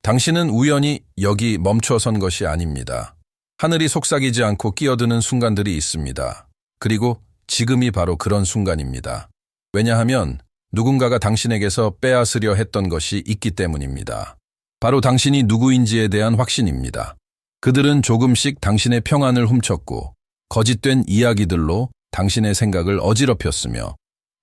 당신은 우연히 여기 멈춰선 것이 아닙니다. 하늘이 속삭이지 않고 끼어드는 순간들이 있습니다. 그리고 지금이 바로 그런 순간입니다. 왜냐하면 누군가가 당신에게서 빼앗으려 했던 것이 있기 때문입니다. 바로 당신이 누구인지에 대한 확신입니다. 그들은 조금씩 당신의 평안을 훔쳤고 거짓된 이야기들로 당신의 생각을 어지럽혔으며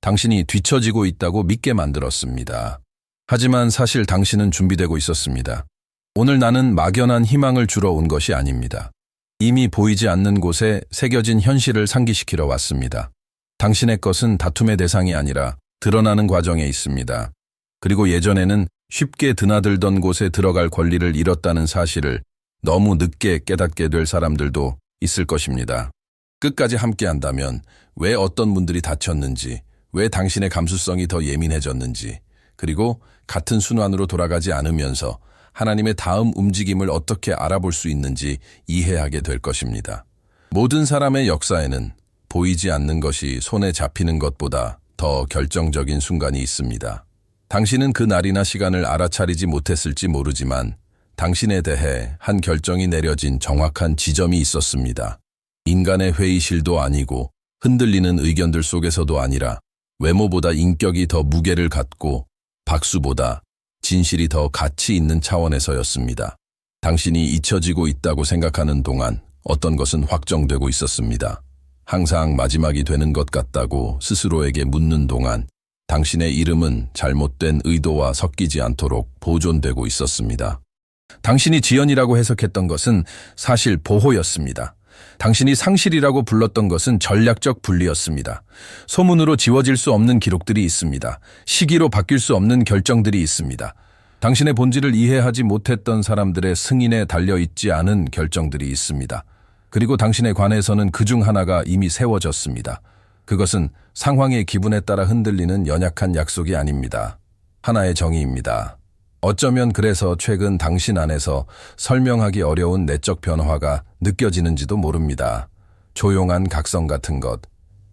당신이 뒤처지고 있다고 믿게 만들었습니다. 하지만 사실 당신은 준비되고 있었습니다. 오늘 나는 막연한 희망을 주러 온 것이 아닙니다. 이미 보이지 않는 곳에 새겨진 현실을 상기시키러 왔습니다. 당신의 것은 다툼의 대상이 아니라 드러나는 과정에 있습니다. 그리고 예전에는 쉽게 드나들던 곳에 들어갈 권리를 잃었다는 사실을 너무 늦게 깨닫게 될 사람들도 있을 것입니다. 끝까지 함께한다면 왜 어떤 분들이 다쳤는지, 왜 당신의 감수성이 더 예민해졌는지, 그리고 같은 순환으로 돌아가지 않으면서 하나님의 다음 움직임을 어떻게 알아볼 수 있는지 이해하게 될 것입니다. 모든 사람의 역사에는 보이지 않는 것이 손에 잡히는 것보다 더 결정적인 순간이 있습니다. 당신은 그 날이나 시간을 알아차리지 못했을지 모르지만 당신에 대해 한 결정이 내려진 정확한 지점이 있었습니다. 인간의 회의실도 아니고 흔들리는 의견들 속에서도 아니라 외모보다 인격이 더 무게를 갖고 박수보다 진실이 더 가치 있는 차원에서였습니다. 당신이 잊혀지고 있다고 생각하는 동안 어떤 것은 확정되고 있었습니다. 항상 마지막이 되는 것 같다고 스스로에게 묻는 동안 당신의 이름은 잘못된 의도와 섞이지 않도록 보존되고 있었습니다. 당신이 지연이라고 해석했던 것은 사실 보호였습니다. 당신이 상실이라고 불렀던 것은 전략적 분리였습니다. 소문으로 지워질 수 없는 기록들이 있습니다. 시기로 바뀔 수 없는 결정들이 있습니다. 당신의 본질을 이해하지 못했던 사람들의 승인에 달려있지 않은 결정들이 있습니다. 그리고 당신에 관해서는 그중 하나가 이미 세워졌습니다. 그것은 상황의 기분에 따라 흔들리는 연약한 약속이 아닙니다. 하나의 정의입니다. 어쩌면 그래서 최근 당신 안에서 설명하기 어려운 내적 변화가 느껴지는지도 모릅니다. 조용한 각성 같은 것,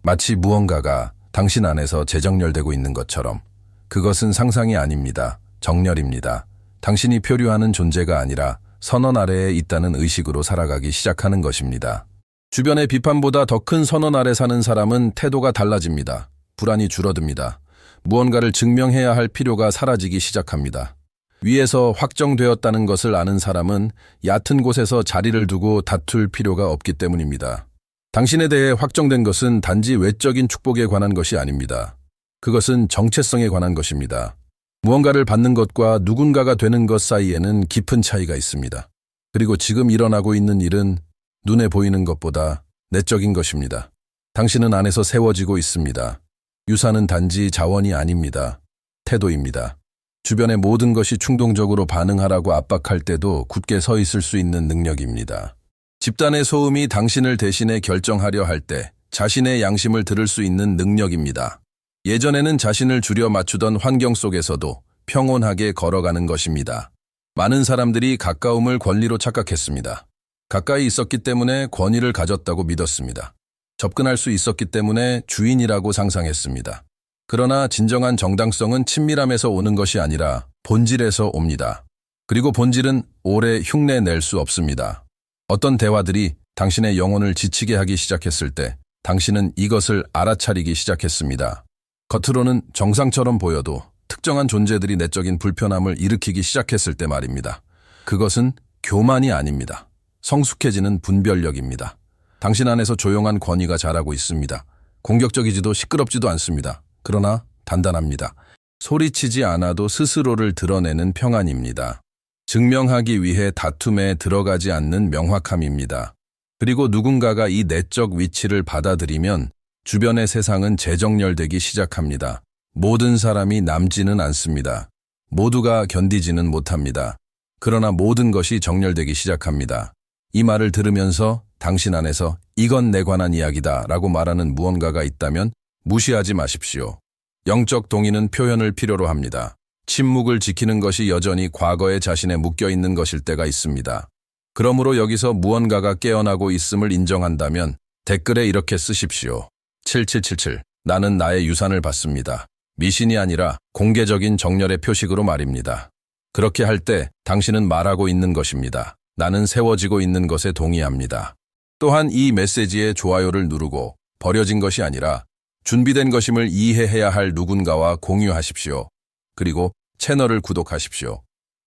마치 무언가가 당신 안에서 재정렬되고 있는 것처럼. 그것은 상상이 아닙니다. 정렬입니다. 당신이 표류하는 존재가 아니라 선언 아래에 있다는 의식으로 살아가기 시작하는 것입니다. 주변의 비판보다 더 큰 선언 아래 사는 사람은 태도가 달라집니다. 불안이 줄어듭니다. 무언가를 증명해야 할 필요가 사라지기 시작합니다. 위에서 확정되었다는 것을 아는 사람은 얕은 곳에서 자리를 두고 다툴 필요가 없기 때문입니다. 당신에 대해 확정된 것은 단지 외적인 축복에 관한 것이 아닙니다. 그것은 정체성에 관한 것입니다. 무언가를 받는 것과 누군가가 되는 것 사이에는 깊은 차이가 있습니다. 그리고 지금 일어나고 있는 일은 눈에 보이는 것보다 내적인 것입니다. 당신은 안에서 세워지고 있습니다. 유산은 단지 자원이 아닙니다. 태도입니다. 주변의 모든 것이 충동적으로 반응하라고 압박할 때도 굳게 서 있을 수 있는 능력입니다. 집단의 소음이 당신을 대신해 결정하려 할 때 자신의 양심을 들을 수 있는 능력입니다. 예전에는 자신을 줄여 맞추던 환경 속에서도 평온하게 걸어가는 것입니다. 많은 사람들이 가까움을 권리로 착각했습니다. 가까이 있었기 때문에 권위를 가졌다고 믿었습니다. 접근할 수 있었기 때문에 주인이라고 상상했습니다. 그러나 진정한 정당성은 친밀함에서 오는 것이 아니라 본질에서 옵니다. 그리고 본질은 오래 흉내 낼 수 없습니다. 어떤 대화들이 당신의 영혼을 지치게 하기 시작했을 때 당신은 이것을 알아차리기 시작했습니다. 겉으로는 정상처럼 보여도 특정한 존재들이 내적인 불편함을 일으키기 시작했을 때 말입니다. 그것은 교만이 아닙니다. 성숙해지는 분별력입니다. 당신 안에서 조용한 권위가 자라고 있습니다. 공격적이지도 시끄럽지도 않습니다. 그러나 단단합니다. 소리치지 않아도 스스로를 드러내는 평안입니다. 증명하기 위해 다툼에 들어가지 않는 명확함입니다. 그리고 누군가가 이 내적 위치를 받아들이면 주변의 세상은 재정렬되기 시작합니다. 모든 사람이 남지는 않습니다. 모두가 견디지는 못합니다. 그러나 모든 것이 정렬되기 시작합니다. 이 말을 들으면서 당신 안에서 이건 내 관한 이야기다 라고 말하는 무언가가 있다면 무시하지 마십시오. 영적 동의는 표현을 필요로 합니다. 침묵을 지키는 것이 여전히 과거의 자신에 묶여있는 것일 때가 있습니다. 그러므로 여기서 무언가가 깨어나고 있음을 인정한다면 댓글에 이렇게 쓰십시오. 7777. 나는 나의 유산을 받습니다. 미신이 아니라 공개적인 정렬의 표식으로 말입니다. 그렇게 할 때 당신은 말하고 있는 것입니다. 나는 세워지고 있는 것에 동의합니다. 또한 이 메시지에 좋아요를 누르고 버려진 것이 아니라 준비된 것임을 이해해야 할 누군가와 공유하십시오. 그리고 채널을 구독하십시오.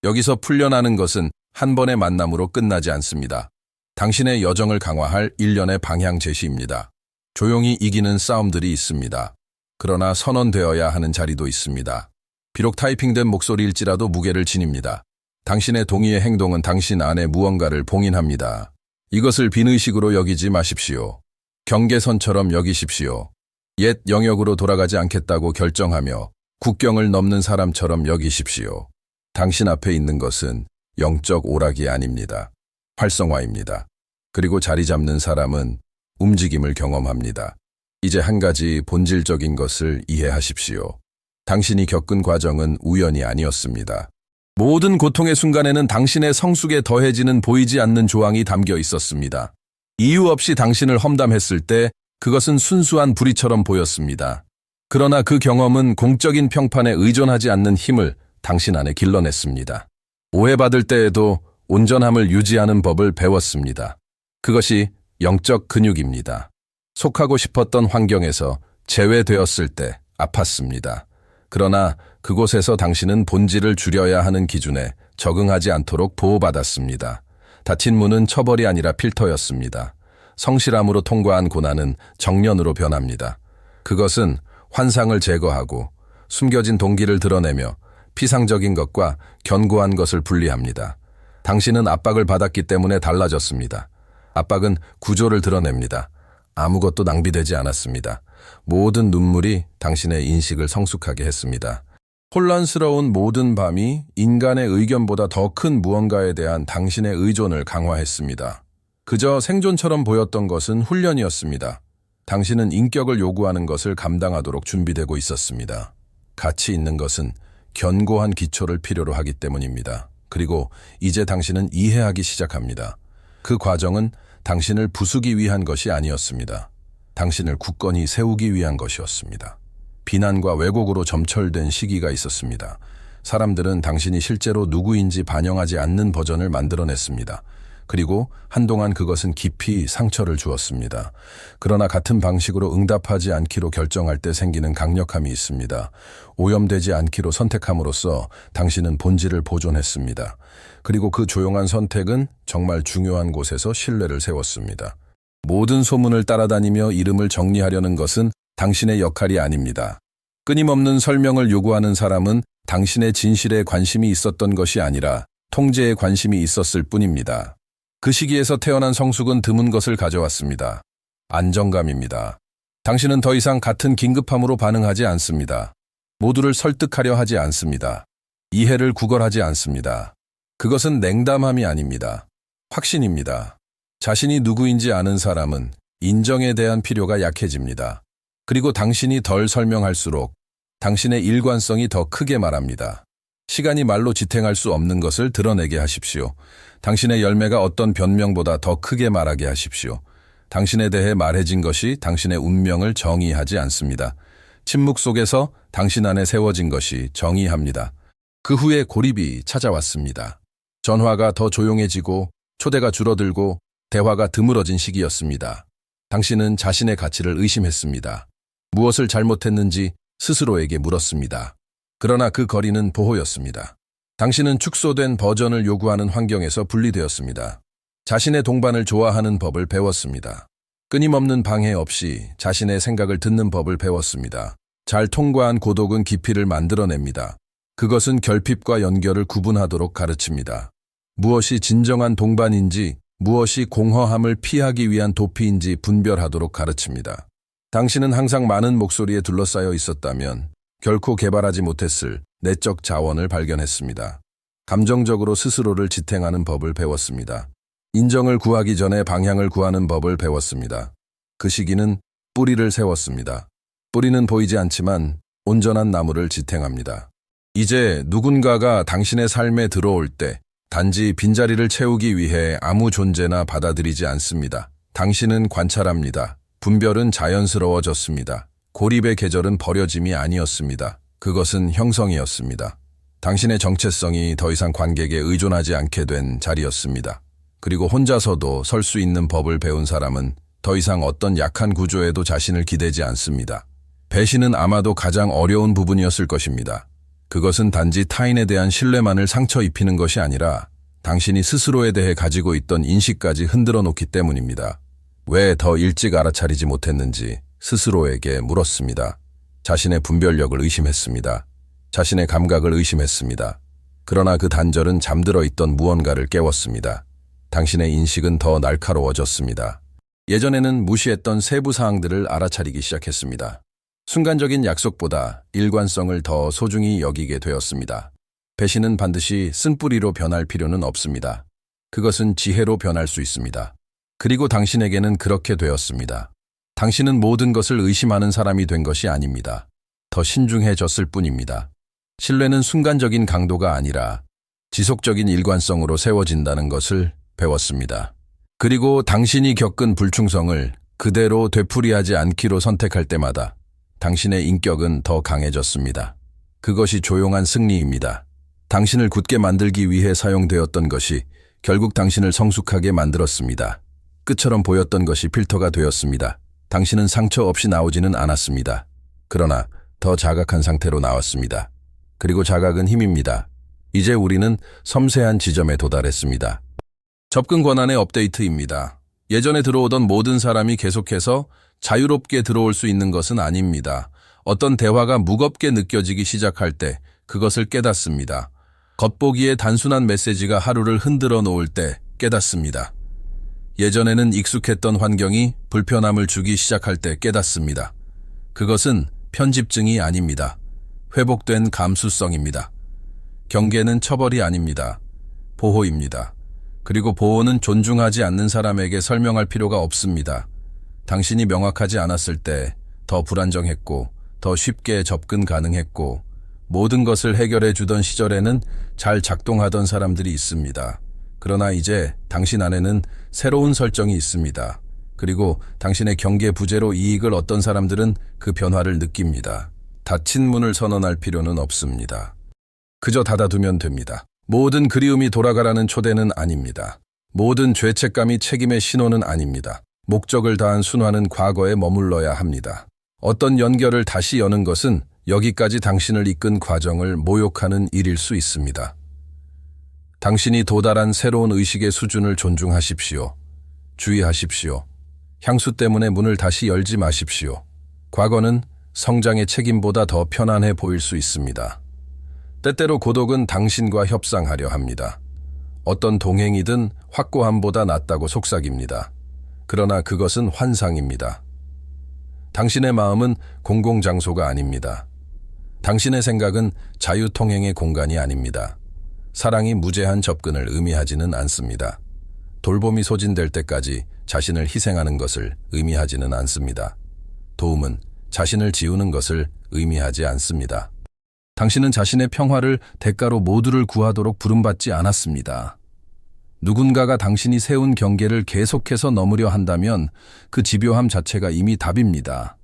여기서 풀려나는 것은 한 번의 만남으로 끝나지 않습니다. 당신의 여정을 강화할 일련의 방향 제시입니다. 조용히 이기는 싸움들이 있습니다. 그러나 선언되어야 하는 자리도 있습니다. 비록 타이핑된 목소리일지라도 무게를 지닙니다. 당신의 동의의 행동은 당신 안에 무언가를 봉인합니다. 이것을 빈의식으로 여기지 마십시오. 경계선처럼 여기십시오. 옛 영역으로 돌아가지 않겠다고 결정하며 국경을 넘는 사람처럼 여기십시오. 당신 앞에 있는 것은 영적 오락이 아닙니다. 활성화입니다. 그리고 자리 잡는 사람은 움직임을 경험합니다. 이제 한 가지 본질적인 것을 이해하십시오. 당신이 겪은 과정은 우연이 아니었습니다. 모든 고통의 순간에는 당신의 성숙에 더해지는 보이지 않는 조항이 담겨 있었습니다. 이유 없이 당신을 험담했을 때 그것은 순수한 불의처럼 보였습니다. 그러나 그 경험은 공적인 평판에 의존하지 않는 힘을 당신 안에 길러냈습니다. 오해받을 때에도 온전함을 유지하는 법을 배웠습니다. 그것이 영적 근육입니다. 속하고 싶었던 환경에서 제외되었을 때 아팠습니다. 그러나 그곳에서 당신은 본질을 줄여야 하는 기준에 적응하지 않도록 보호받았습니다. 닫힌 문은 처벌이 아니라 필터였습니다. 성실함으로 통과한 고난은 정련으로 변합니다. 그것은 환상을 제거하고 숨겨진 동기를 드러내며 피상적인 것과 견고한 것을 분리합니다. 당신은 압박을 받았기 때문에 달라졌습니다. 압박은 구조를 드러냅니다. 아무것도 낭비되지 않았습니다. 모든 눈물이 당신의 인식을 성숙하게 했습니다. 혼란스러운 모든 밤이 인간의 의견보다 더 큰 무언가에 대한 당신의 의존을 강화했습니다. 그저 생존처럼 보였던 것은 훈련이었습니다. 당신은 인격을 요구하는 것을 감당하도록 준비되고 있었습니다. 가치 있는 것은 견고한 기초를 필요로 하기 때문입니다. 그리고 이제 당신은 이해하기 시작합니다. 그 과정은 당신을 부수기 위한 것이 아니었습니다. 당신을 굳건히 세우기 위한 것이었습니다. 비난과 왜곡으로 점철된 시기가 있었습니다. 사람들은 당신이 실제로 누구인지 반영하지 않는 버전을 만들어냈습니다. 그리고 한동안 그것은 깊이 상처를 주었습니다. 그러나 같은 방식으로 응답하지 않기로 결정할 때 생기는 강력함이 있습니다. 오염되지 않기로 선택함으로써 당신은 본질을 보존했습니다. 그리고 그 조용한 선택은 정말 중요한 곳에서 신뢰를 세웠습니다. 모든 소문을 따라다니며 이름을 정리하려는 것은 당신의 역할이 아닙니다. 끊임없는 설명을 요구하는 사람은 당신의 진실에 관심이 있었던 것이 아니라 통제에 관심이 있었을 뿐입니다. 그 시기에서 태어난 성숙은 드문 것을 가져왔습니다. 안정감입니다. 당신은 더 이상 같은 긴급함으로 반응하지 않습니다. 모두를 설득하려 하지 않습니다. 이해를 구걸하지 않습니다. 그것은 냉담함이 아닙니다. 확신입니다. 자신이 누구인지 아는 사람은 인정에 대한 필요가 약해집니다. 그리고 당신이 덜 설명할수록 당신의 일관성이 더 크게 말합니다. 시간이 말로 지탱할 수 없는 것을 드러내게 하십시오. 당신의 열매가 어떤 변명보다 더 크게 말하게 하십시오. 당신에 대해 말해진 것이 당신의 운명을 정의하지 않습니다. 침묵 속에서 당신 안에 세워진 것이 정의합니다. 그 후에 고립이 찾아왔습니다. 전화가 더 조용해지고 초대가 줄어들고 대화가 드물어진 시기였습니다. 당신은 자신의 가치를 의심했습니다. 무엇을 잘못했는지 스스로에게 물었습니다. 그러나 그 거리는 보호였습니다. 당신은 축소된 버전을 요구하는 환경에서 분리되었습니다. 자신의 동반을 좋아하는 법을 배웠습니다. 끊임없는 방해 없이 자신의 생각을 듣는 법을 배웠습니다. 잘 통과한 고독은 깊이를 만들어냅니다. 그것은 결핍과 연결을 구분하도록 가르칩니다. 무엇이 진정한 동반인지, 무엇이 공허함을 피하기 위한 도피인지 분별하도록 가르칩니다. 당신은 항상 많은 목소리에 둘러싸여 있었다면 결코 개발하지 못했을 내적 자원을 발견했습니다. 감정적으로 스스로를 지탱하는 법을 배웠습니다. 인정을 구하기 전에 방향을 구하는 법을 배웠습니다. 그 시기는 뿌리를 세웠습니다. 뿌리는 보이지 않지만 온전한 나무를 지탱합니다. 이제 누군가가 당신의 삶에 들어올 때 단지 빈자리를 채우기 위해 아무 존재나 받아들이지 않습니다. 당신은 관찰합니다. 분별은 자연스러워졌습니다. 고립의 계절은 버려짐이 아니었습니다. 그것은 형성이었습니다. 당신의 정체성이 더 이상 관객에 의존하지 않게 된 자리였습니다. 그리고 혼자서도 설 수 있는 법을 배운 사람은 더 이상 어떤 약한 구조에도 자신을 기대지 않습니다. 배신은 아마도 가장 어려운 부분이었을 것입니다. 그것은 단지 타인에 대한 신뢰만을 상처 입히는 것이 아니라 당신이 스스로에 대해 가지고 있던 인식까지 흔들어 놓기 때문입니다. 왜 더 일찍 알아차리지 못했는지 스스로에게 물었습니다. 자신의 분별력을 의심했습니다. 자신의 감각을 의심했습니다. 그러나 그 단절은 잠들어 있던 무언가를 깨웠습니다. 당신의 인식은 더 날카로워졌습니다. 예전에는 무시했던 세부 사항들을 알아차리기 시작했습니다. 순간적인 약속보다 일관성을 더 소중히 여기게 되었습니다. 배신은 반드시 쓴뿌리로 변할 필요는 없습니다. 그것은 지혜로 변할 수 있습니다. 그리고 당신에게는 그렇게 되었습니다. 당신은 모든 것을 의심하는 사람이 된 것이 아닙니다. 더 신중해졌을 뿐입니다. 신뢰는 순간적인 강도가 아니라 지속적인 일관성으로 세워진다는 것을 배웠습니다. 그리고 당신이 겪은 불충성을 그대로 되풀이하지 않기로 선택할 때마다 당신의 인격은 더 강해졌습니다. 그것이 조용한 승리입니다. 당신을 굳게 만들기 위해 사용되었던 것이 결국 당신을 성숙하게 만들었습니다. 끝처럼 보였던 것이 필터가 되었습니다. 당신은 상처 없이 나오지는 않았습니다. 그러나 더 자각한 상태로 나왔습니다. 그리고 자각은 힘입니다. 이제 우리는 섬세한 지점에 도달했습니다. 접근 권한의 업데이트입니다. 예전에 들어오던 모든 사람이 계속해서 자유롭게 들어올 수 있는 것은 아닙니다. 어떤 대화가 무겁게 느껴지기 시작할 때 그것을 깨닫습니다. 겉보기에 단순한 메시지가 하루를 흔들어 놓을 때 깨닫습니다. 예전에는 익숙했던 환경이 불편함을 주기 시작할 때 깨닫습니다. 그것은 편집증이 아닙니다. 회복된 감수성입니다. 경계는 처벌이 아닙니다. 보호입니다. 그리고 보호는 존중하지 않는 사람에게 설명할 필요가 없습니다. 당신이 명확하지 않았을 때 더 불안정했고 더 쉽게 접근 가능했고 모든 것을 해결해 주던 시절에는 잘 작동하던 사람들이 있습니다. 그러나 이제 당신 안에는 새로운 설정이 있습니다. 그리고 당신의 경계 부재로 이익을 얻던 사람들은 그 변화를 느낍니다. 닫힌 문을 선언할 필요는 없습니다. 그저 닫아두면 됩니다. 모든 그리움이 돌아가라는 초대는 아닙니다. 모든 죄책감이 책임의 신호는 아닙니다. 목적을 다한 순환은 과거에 머물러야 합니다. 어떤 연결을 다시 여는 것은 여기까지 당신을 이끈 과정을 모욕하는 일일 수 있습니다. 당신이 도달한 새로운 의식의 수준을 존중하십시오. 주의하십시오. 향수 때문에 문을 다시 열지 마십시오. 과거는 성장의 책임보다 더 편안해 보일 수 있습니다. 때때로 고독은 당신과 협상하려 합니다. 어떤 동행이든 확고함보다 낫다고 속삭입니다. 그러나 그것은 환상입니다. 당신의 마음은 공공장소가 아닙니다. 당신의 생각은 자유통행의 공간이 아닙니다. 사랑이 무제한 접근을 의미하지는 않습니다. 돌봄이 소진될 때까지 자신을 희생하는 것을 의미하지는 않습니다. 도움은 자신을 지우는 것을 의미하지 않습니다. 당신은 자신의 평화를 대가로 모두를 구하도록 부름받지 않았습니다. 누군가가 당신이 세운 경계를 계속해서 넘으려 한다면 그 집요함 자체가 이미 답입니다.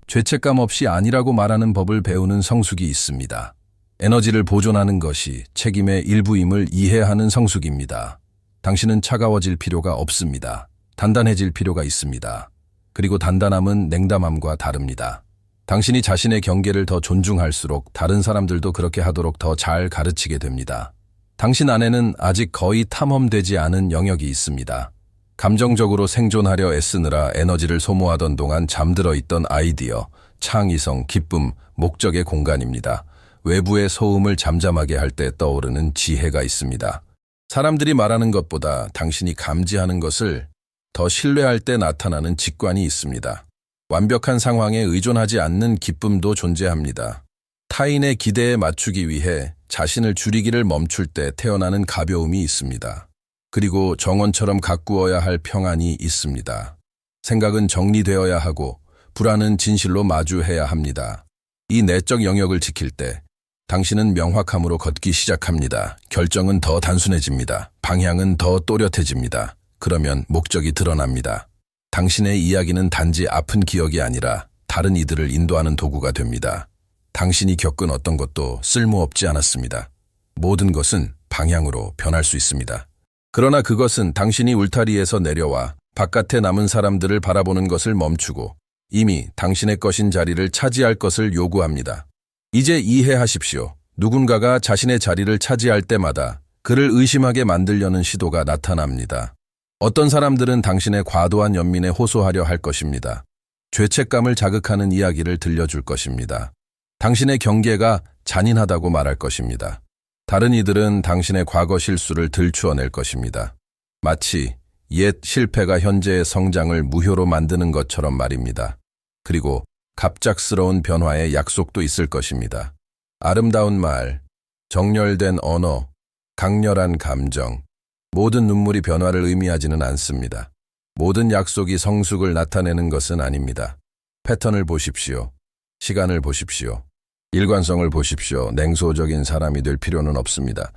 죄책감 없이 아니라고 말하는 법을 배우는 성숙이 있습니다. 에너지를 보존하는 것이 책임의 일부임을 이해하는 성숙입니다. 당신은 차가워질 필요가 없습니다. 단단해질 필요가 있습니다. 그리고 단단함은 냉담함과 다릅니다. 당신이 자신의 경계를 더 존중할수록 다른 사람들도 그렇게 하도록 더 잘 가르치게 됩니다. 당신 안에는 아직 거의 탐험되지 않은 영역이 있습니다. 감정적으로 생존하려 애쓰느라 에너지를 소모하던 동안 잠들어 있던 아이디어, 창의성, 기쁨, 목적의 공간입니다. 외부의 소음을 잠잠하게 할 때 떠오르는 지혜가 있습니다. 사람들이 말하는 것보다 당신이 감지하는 것을 더 신뢰할 때 나타나는 직관이 있습니다. 완벽한 상황에 의존하지 않는 기쁨도 존재합니다. 타인의 기대에 맞추기 위해 자신을 줄이기를 멈출 때 태어나는 가벼움이 있습니다. 그리고 정원처럼 가꾸어야 할 평안이 있습니다. 생각은 정리되어야 하고 불안은 진실로 마주해야 합니다. 이 내적 영역을 지킬 때 당신은 명확함으로 걷기 시작합니다. 결정은 더 단순해집니다. 방향은 더 또렷해집니다. 그러면 목적이 드러납니다. 당신의 이야기는 단지 아픈 기억이 아니라 다른 이들을 인도하는 도구가 됩니다. 당신이 겪은 어떤 것도 쓸모없지 않았습니다. 모든 것은 방향으로 변할 수 있습니다. 그러나 그것은 당신이 울타리에서 내려와 바깥에 남은 사람들을 바라보는 것을 멈추고 이미 당신의 것인 자리를 차지할 것을 요구합니다. 이제 이해하십시오. 누군가가 자신의 자리를 차지할 때마다 그를 의심하게 만들려는 시도가 나타납니다. 어떤 사람들은 당신의 과도한 연민에 호소하려 할 것입니다. 죄책감을 자극하는 이야기를 들려줄 것입니다. 당신의 경계가 잔인하다고 말할 것입니다. 다른 이들은 당신의 과거 실수를 들추어낼 것입니다. 마치 옛 실패가 현재의 성장을 무효로 만드는 것처럼 말입니다. 그리고 갑작스러운 변화의 약속도 있을 것입니다. 아름다운 말, 정렬된 언어, 강렬한 감정, 모든 눈물이 변화를 의미하지는 않습니다. 모든 약속이 성숙을 나타내는 것은 아닙니다. 패턴을 보십시오. 시간을 보십시오. 일관성을 보십시오. 냉소적인 사람이 될 필요는 없습니다.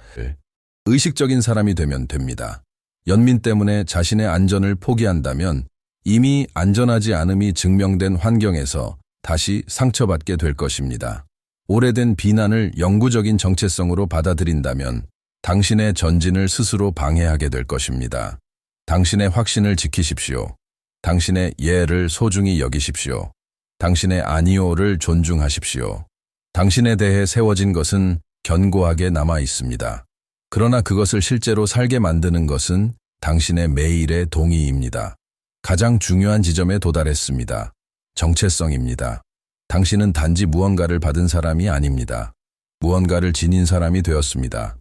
의식적인 사람이 되면 됩니다. 연민 때문에 자신의 안전을 포기한다면 이미 안전하지 않음이 증명된 환경에서 다시 상처받게 될 것입니다. 오래된 비난을 영구적인 정체성으로 받아들인다면 당신의 전진을 스스로 방해하게 될 것입니다. 당신의 확신을 지키십시오. 당신의 예를 소중히 여기십시오. 당신의 아니오를 존중하십시오. 당신에 대해 세워진 것은 견고하게 남아 있습니다. 그러나 그것을 실제로 살게 만드는 것은 당신의 매일의 동의입니다. 가장 중요한 지점에 도달했습니다. 정체성입니다. 당신은 단지 무언가를 받은 사람이 아닙니다. 무언가를 지닌 사람이 되었습니다.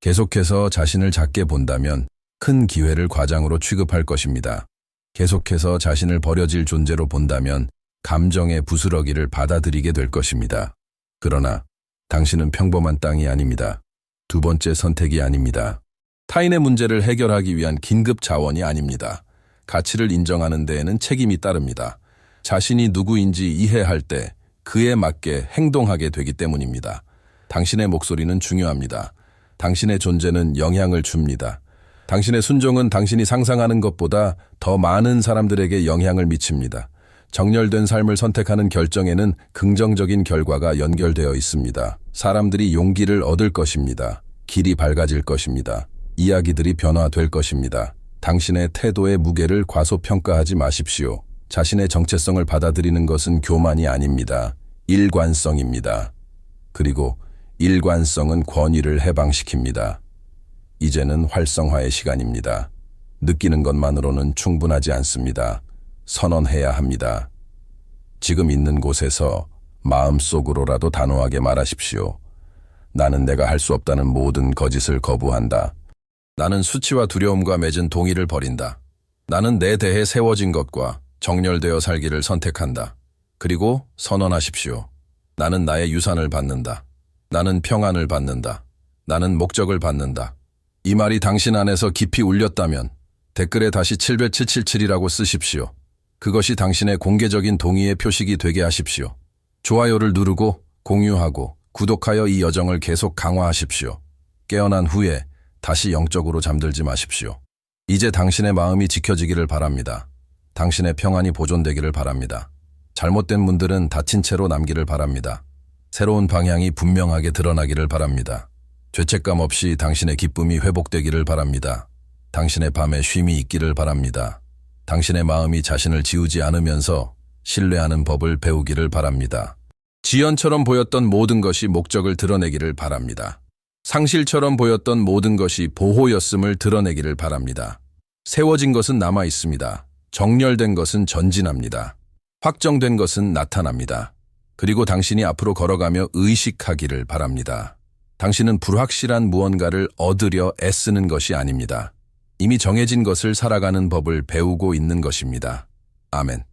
계속해서 자신을 작게 본다면 큰 기회를 과장으로 취급할 것입니다. 계속해서 자신을 버려질 존재로 본다면 감정의 부스러기를 받아들이게 될 것입니다. 그러나 당신은 평범한 땅이 아닙니다. 두 번째 선택이 아닙니다. 타인의 문제를 해결하기 위한 긴급 자원이 아닙니다. 가치를 인정하는 데에는 책임이 따릅니다. 자신이 누구인지 이해할 때 그에 맞게 행동하게 되기 때문입니다. 당신의 목소리는 중요합니다. 당신의 존재는 영향을 줍니다. 당신의 순종은 당신이 상상하는 것보다 더 많은 사람들에게 영향을 미칩니다. 정렬된 삶을 선택하는 결정에는 긍정적인 결과가 연결되어 있습니다. 사람들이 용기를 얻을 것입니다. 길이 밝아질 것입니다. 이야기들이 변화될 것입니다. 당신의 태도의 무게를 과소평가하지 마십시오. 자신의 정체성을 받아들이는 것은 교만이 아닙니다. 일관성입니다. 그리고 일관성은 권위를 해방시킵니다. 이제는 활성화의 시간입니다. 느끼는 것만으로는 충분하지 않습니다. 선언해야 합니다. 지금 있는 곳에서 마음속으로라도 단호하게 말하십시오. 나는 내가 할 수 없다는 모든 거짓을 거부한다. 나는 수치와 두려움과 맺은 동의를 버린다. 나는 내 대해 세워진 것과 정렬되어 살기를 선택한다. 그리고 선언하십시오. 나는 나의 유산을 받는다. 나는 평안을 받는다. 나는 목적을 받는다. 이 말이 당신 안에서 깊이 울렸다면 댓글에 다시 7777이라고 쓰십시오. 그것이 당신의 공개적인 동의의 표식이 되게 하십시오. 좋아요를 누르고 공유하고 구독하여 이 여정을 계속 강화하십시오. 깨어난 후에 다시 영적으로 잠들지 마십시오. 이제 당신의 마음이 지켜지기를 바랍니다. 당신의 평안이 보존되기를 바랍니다. 잘못된 문들은 닫힌 채로 남기를 바랍니다. 새로운 방향이 분명하게 드러나기를 바랍니다. 죄책감 없이 당신의 기쁨이 회복되기를 바랍니다. 당신의 밤에 쉼이 있기를 바랍니다. 당신의 마음이 자신을 지우지 않으면서 신뢰하는 법을 배우기를 바랍니다. 지연처럼 보였던 모든 것이 목적을 드러내기를 바랍니다. 상실처럼 보였던 모든 것이 보호였음을 드러내기를 바랍니다. 세워진 것은 남아 있습니다. 정렬된 것은 전진합니다. 확정된 것은 나타납니다. 그리고 당신이 앞으로 걸어가며 의식하기를 바랍니다. 당신은 불확실한 무언가를 얻으려 애쓰는 것이 아닙니다. 이미 정해진 것을 살아가는 법을 배우고 있는 것입니다. 아멘.